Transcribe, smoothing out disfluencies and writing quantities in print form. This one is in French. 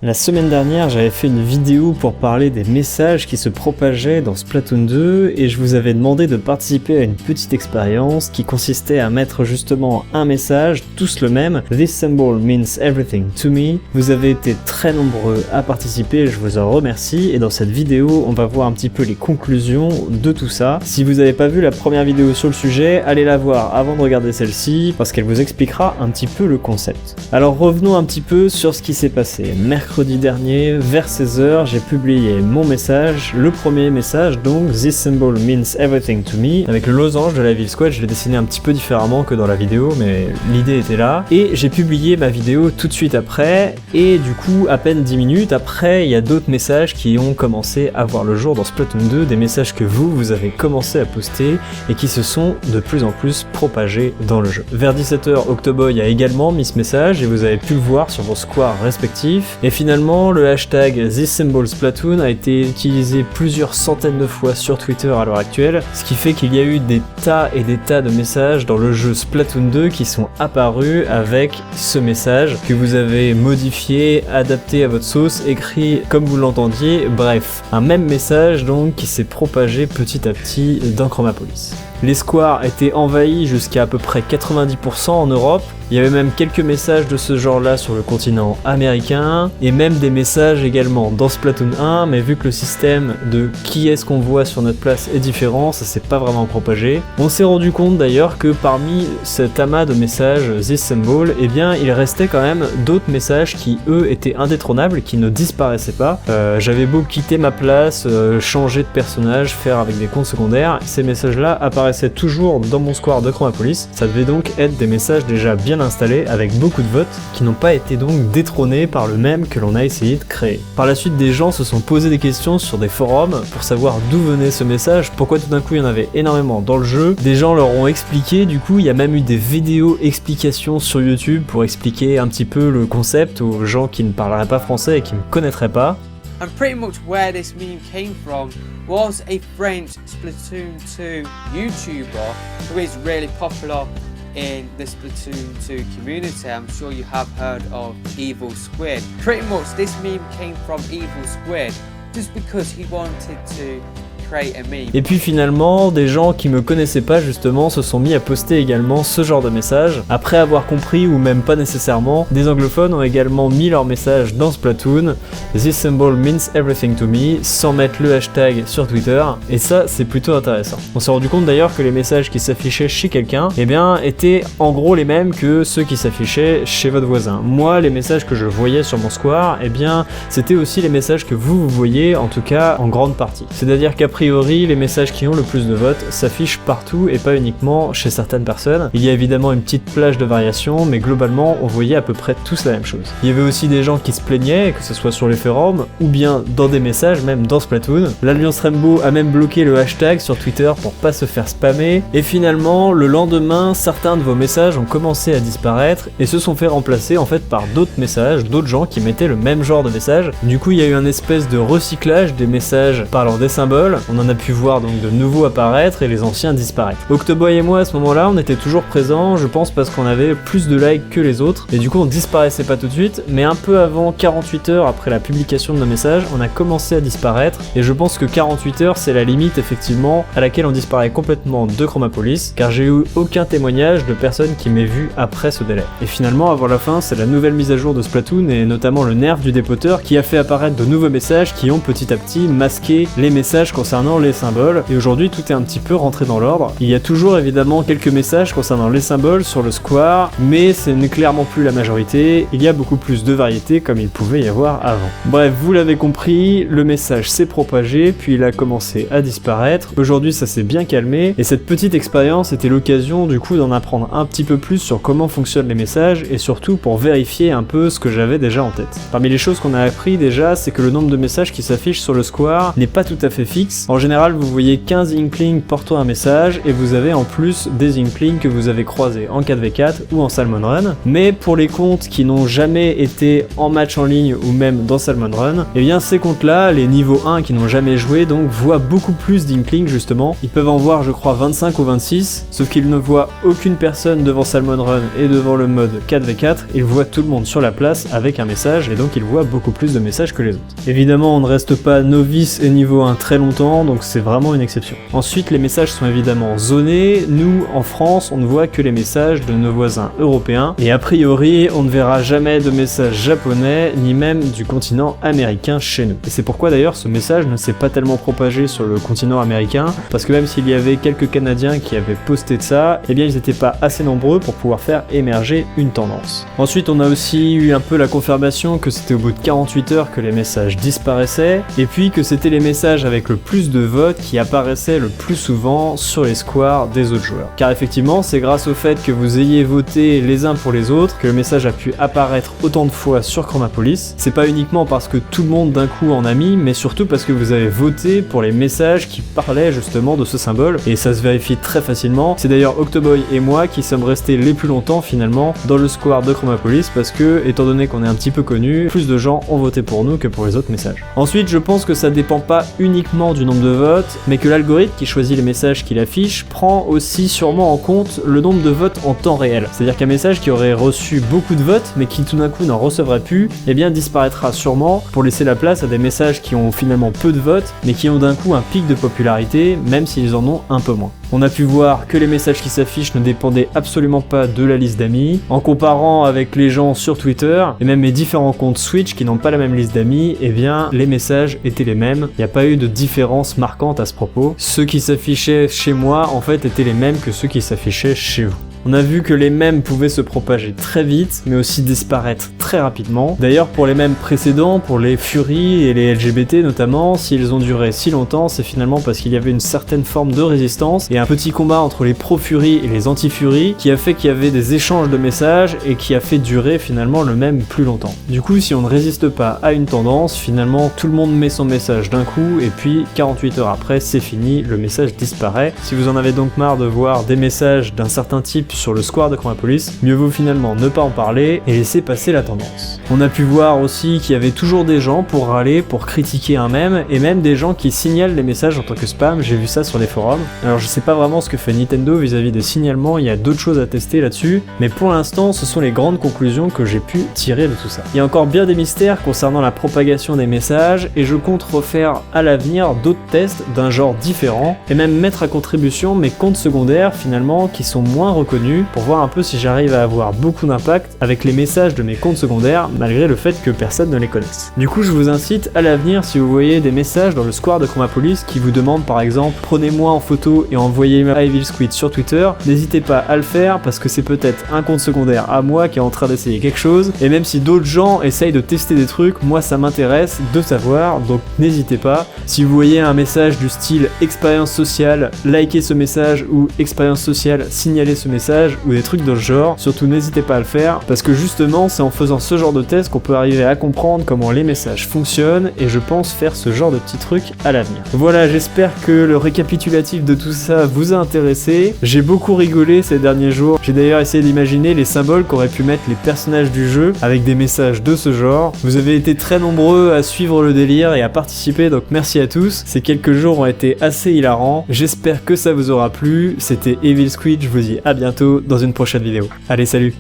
La semaine dernière, j'avais fait une vidéo pour parler des messages qui se propageaient dans Splatoon 2 et je vous avais demandé de participer à une petite expérience qui consistait à mettre justement un message, tous le même, This symbol means everything to me. Vous avez été très nombreux à participer, je vous en remercie et dans cette vidéo, on va voir un petit peu les conclusions de tout ça. Si vous n'avez pas vu la première vidéo sur le sujet, allez la voir avant de regarder celle-ci parce qu'elle vous expliquera un petit peu le concept. Alors revenons un petit peu sur ce qui s'est passé. Mercredi dernier, vers 16h, j'ai publié mon message, le premier message donc, This symbol means everything to me, avec le losange de la ville squad. Je l'ai dessiné un petit peu différemment que dans la vidéo, mais l'idée était là. Et j'ai publié ma vidéo tout de suite après, et du coup, à peine 10 minutes après, il y a d'autres messages qui ont commencé à voir le jour dans Splatoon 2, des messages que vous avez commencé à poster, et qui se sont de plus en plus propagés dans le jeu. Vers 17h, Octoboy a également mis ce message, et vous avez pu le voir sur vos squares respectifs, et finalement, le hashtag ThisSymbolSplatoon a été utilisé plusieurs centaines de fois sur Twitter à l'heure actuelle, ce qui fait qu'il y a eu des tas et des tas de messages dans le jeu Splatoon 2 qui sont apparus avec ce message que vous avez modifié, adapté à votre sauce, écrit comme vous l'entendiez, bref, un même message donc qui s'est propagé petit à petit dans Chromapolis. Les squares étaient envahis jusqu'à peu près 90% en Europe. Il y avait même quelques messages de ce genre-là sur le continent américain, et même des messages également dans Splatoon 1, mais vu que le système de qui est-ce qu'on voit sur notre place est différent, ça s'est pas vraiment propagé. On s'est rendu compte d'ailleurs que parmi cet amas de messages This Symbol, eh bien il restait quand même d'autres messages qui eux étaient indétrônables, qui ne disparaissaient pas. J'avais beau quitter ma place, changer de personnage, faire avec des comptes secondaires, ces messages-là apparaissaient toujours dans mon square de Chromapolis. Ça devait donc être des messages déjà bien installés avec beaucoup de votes qui n'ont pas été donc détrônés par le même que l'on a essayé de créer. Par la suite, des gens se sont posé des questions sur des forums pour savoir d'où venait ce message, pourquoi tout d'un coup il y en avait énormément dans le jeu. Des gens leur ont expliqué, du coup il y a même eu des vidéos explications sur YouTube pour expliquer un petit peu le concept aux gens qui ne parleraient pas français et qui ne connaîtraient pas. And pretty much where this meme came from was a French Splatoon 2 YouTuber who is really popular in the Splatoon 2 community. I'm sure you have heard of Evil Squid. Pretty much this meme came from Evil Squid just because he wanted to create a meme. Et puis finalement, des gens qui me connaissaient pas justement se sont mis à poster également ce genre de messages. Après avoir compris, ou même pas nécessairement, des anglophones ont également mis leur message dans Splatoon, This symbol means everything to me, sans mettre le hashtag sur Twitter, et ça c'est plutôt intéressant. On s'est rendu compte d'ailleurs que les messages qui s'affichaient chez quelqu'un, eh bien étaient en gros les mêmes que ceux qui s'affichaient chez votre voisin. Moi, les messages que je voyais sur mon square, eh bien c'était aussi les messages que vous voyez, en tout cas en grande partie. C'est-à-dire qu'après a priori, les messages qui ont le plus de votes s'affichent partout et pas uniquement chez certaines personnes. Il y a évidemment une petite plage de variations, mais globalement, on voyait à peu près tous la même chose. Il y avait aussi des gens qui se plaignaient, que ce soit sur les forums, ou bien dans des messages, même dans Splatoon. L'Alliance Rainbow a même bloqué le hashtag sur Twitter pour pas se faire spammer, et finalement, le lendemain, certains de vos messages ont commencé à disparaître et se sont fait remplacer en fait par d'autres messages, d'autres gens qui mettaient le même genre de message. Du coup, il y a eu un espèce de recyclage des messages parlant des symboles. On en a pu voir donc de nouveaux apparaître et les anciens disparaître. Octoboy et moi à ce moment-là, on était toujours présents, je pense parce qu'on avait plus de likes que les autres, et du coup on disparaissait pas tout de suite, mais un peu avant 48 heures après la publication de nos messages, on a commencé à disparaître, et je pense que 48 heures c'est la limite effectivement à laquelle on disparaît complètement de Chromapolis, car j'ai eu aucun témoignage de personne qui m'ait vu après ce délai. Et finalement, avant la fin, c'est la nouvelle mise à jour de Splatoon, et notamment le nerf du dépoteur, qui a fait apparaître de nouveaux messages qui ont petit à petit masqué les messages concernant les symboles, et aujourd'hui tout est un petit peu rentré dans l'ordre. Il y a toujours évidemment quelques messages concernant les symboles sur le square, mais ce n'est clairement plus la majorité, il y a beaucoup plus de variétés comme il pouvait y avoir avant. Bref, vous l'avez compris, le message s'est propagé, puis il a commencé à disparaître. Aujourd'hui ça s'est bien calmé, et cette petite expérience était l'occasion du coup d'en apprendre un petit peu plus sur comment fonctionnent les messages, et surtout pour vérifier un peu ce que j'avais déjà en tête. Parmi les choses qu'on a appris déjà, c'est que le nombre de messages qui s'affichent sur le square n'est pas tout à fait fixe. En général, vous voyez 15 Inklings portant un message et vous avez en plus des Inklings que vous avez croisés en 4v4 ou en Salmon Run. Mais pour les comptes qui n'ont jamais été en match en ligne ou même dans Salmon Run, eh bien ces comptes-là, les niveaux 1 qui n'ont jamais joué, donc voient beaucoup plus d'Inklings justement. Ils peuvent en voir je crois 25 ou 26, sauf qu'ils ne voient aucune personne devant Salmon Run et devant le mode 4v4, ils voient tout le monde sur la place avec un message et donc ils voient beaucoup plus de messages que les autres. Évidemment, on ne reste pas novice et niveau 1 très longtemps, donc c'est vraiment une exception. Ensuite, les messages sont évidemment zonés. Nous, en France, on ne voit que les messages de nos voisins européens et a priori, on ne verra jamais de messages japonais ni même du continent américain chez nous. Et c'est pourquoi d'ailleurs ce message ne s'est pas tellement propagé sur le continent américain, parce que même s'il y avait quelques Canadiens qui avaient posté de ça, eh bien ils n'étaient pas assez nombreux pour pouvoir faire émerger une tendance. Ensuite, on a aussi eu un peu la confirmation que c'était au bout de 48 heures que les messages disparaissaient, et puis que c'était les messages avec le plus de votes qui apparaissaient le plus souvent sur les scores des autres joueurs. Car effectivement, c'est grâce au fait que vous ayez voté les uns pour les autres que le message a pu apparaître autant de fois sur Chromapolis. C'est pas uniquement parce que tout le monde d'un coup en a mis, mais surtout parce que vous avez voté pour les messages qui parlaient justement de ce symbole, et ça se vérifie très facilement. C'est d'ailleurs Octoboy et moi qui sommes restés les plus longtemps finalement dans le square de Chromapolis, parce que, étant donné qu'on est un petit peu connu, plus de gens ont voté pour nous que pour les autres messages. Ensuite, je pense que ça dépend pas uniquement du nombre de votes, mais que l'algorithme qui choisit les messages qu'il affiche prend aussi sûrement en compte le nombre de votes en temps réel. C'est-à-dire qu'un message qui aurait reçu beaucoup de votes, mais qui tout d'un coup n'en recevrait plus, eh bien disparaîtra sûrement pour laisser la place à des messages qui ont finalement peu de votes, mais qui ont d'un coup un pic de popularité, même s'ils en ont un peu moins. On a pu voir que les messages qui s'affichent ne dépendaient absolument pas de la liste d'amis. En comparant avec les gens sur Twitter, et même mes différents comptes Switch qui n'ont pas la même liste d'amis, eh bien les messages étaient les mêmes. Il n'y a pas eu de différence marquante à ce propos. Ceux qui s'affichaient chez moi, en fait, étaient les mêmes que ceux qui s'affichaient chez vous. On a vu que les mèmes pouvaient se propager très vite, mais aussi disparaître très rapidement. D'ailleurs, pour les mèmes précédents, pour les Fury et les LGBT notamment, s'ils ont duré si longtemps, c'est finalement parce qu'il y avait une certaine forme de résistance et un petit combat entre les pro-Fury et les anti-Fury qui a fait qu'il y avait des échanges de messages et qui a fait durer finalement le mème plus longtemps. Du coup, si on ne résiste pas à une tendance, finalement tout le monde met son message d'un coup et puis 48 heures après, c'est fini, le message disparaît. Si vous en avez donc marre de voir des messages d'un certain type sur le square de Chromapolis, mieux vaut finalement ne pas en parler et laisser passer la tendance. On a pu voir aussi qu'il y avait toujours des gens pour râler, pour critiquer un mème, et même des gens qui signalent les messages en tant que spam. J'ai vu ça sur les forums. Alors je sais pas vraiment ce que fait Nintendo vis-à-vis des signalements, il y a d'autres choses à tester là-dessus, mais pour l'instant ce sont les grandes conclusions que j'ai pu tirer de tout ça. Il y a encore bien des mystères concernant la propagation des messages, et je compte refaire à l'avenir d'autres tests d'un genre différent, et même mettre à contribution mes comptes secondaires finalement qui sont moins reconnus, pour voir un peu si j'arrive à avoir beaucoup d'impact avec les messages de mes comptes secondaires, malgré le fait que personne ne les connaisse. Du coup, je vous incite à l'avenir, si vous voyez des messages dans le square de Chromapolis qui vous demandent par exemple « Prenez-moi en photo et envoyez-moi à Evil Squid sur Twitter », n'hésitez pas à le faire parce que c'est peut-être un compte secondaire à moi qui est en train d'essayer quelque chose, et même si d'autres gens essayent de tester des trucs, moi ça m'intéresse de savoir, donc n'hésitez pas. Si vous voyez un message du style « Expérience sociale », likez ce message, ou « Expérience sociale », signalez ce message, ou des trucs de ce genre, surtout n'hésitez pas à le faire, parce que justement c'est en faisant ce genre de test qu'on peut arriver à comprendre comment les messages fonctionnent, et je pense faire ce genre de petits trucs à l'avenir. Voilà, j'espère que le récapitulatif de tout ça vous a intéressé. J'ai beaucoup rigolé ces derniers jours, j'ai d'ailleurs essayé d'imaginer les symboles qu'auraient pu mettre les personnages du jeu avec des messages de ce genre. Vous avez été très nombreux à suivre le délire et à participer, donc merci à tous. Ces quelques jours ont été assez hilarants, j'espère que ça vous aura plu. C'était Evil Squid, je vous dis à bientôt dans une prochaine vidéo. Allez, salut!